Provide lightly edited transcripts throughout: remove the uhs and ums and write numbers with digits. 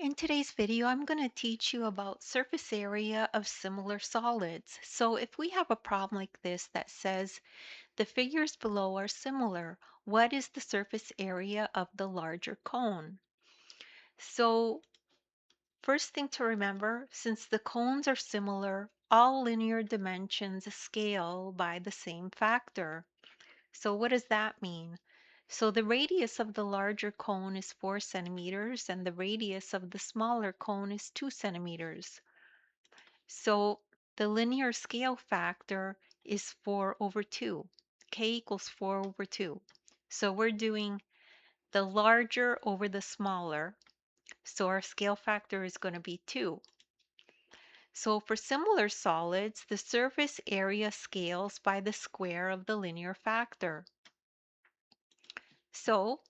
In today's video, I'm going to teach you about surface area of similar solids. So if we have a problem like this that says the figures below are similar, what is the surface area of the larger cone? So first thing to remember, since the cones are similar, all linear dimensions scale by the same factor. So what does that mean? So the radius of the larger cone is 4 centimeters and the radius of the smaller cone is 2 centimeters. So the linear scale factor is 4 over 2. K equals 4 over 2. So we're doing the larger over the smaller. So our scale factor is going to be 2. So for similar solids, the surface area scales by the square of the linear factor. So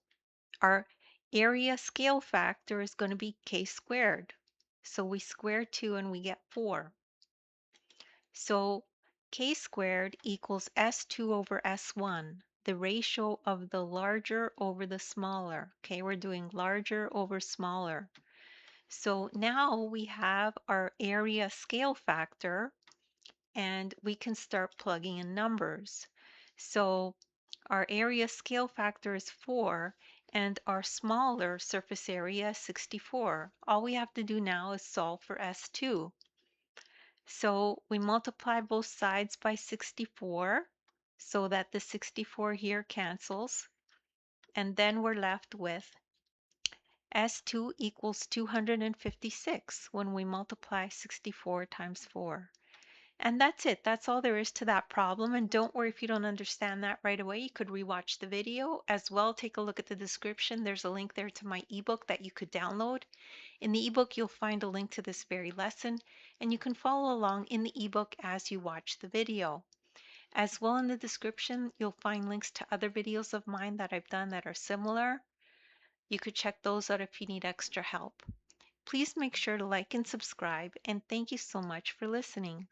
our area scale factor is going to be k squared. So we square 2 and we get 4. So k squared equals S2 over S1, the ratio of the larger over the smaller. Okay, we're doing larger over smaller. So now we have our area scale factor and we can start plugging in numbers. So our area scale factor is 4 and our smaller surface area is 64. All we have to do now is solve for S2. So we multiply both sides by 64 so that the 64 here cancels. And then we're left with S2 equals 256 when we multiply 64 times 4. And that's it. That's all there is to that problem. And don't worry if you don't understand that right away. You could rewatch the video as well. Take a look at the description. There's a link there to my ebook that you could download. In the ebook, you'll find a link to this very lesson, and you can follow along in the ebook as you watch the video. As well, in the description, you'll find links to other videos of mine that I've done that are similar. You could check those out if you need extra help. Please make sure to like and subscribe, and thank you so much for listening.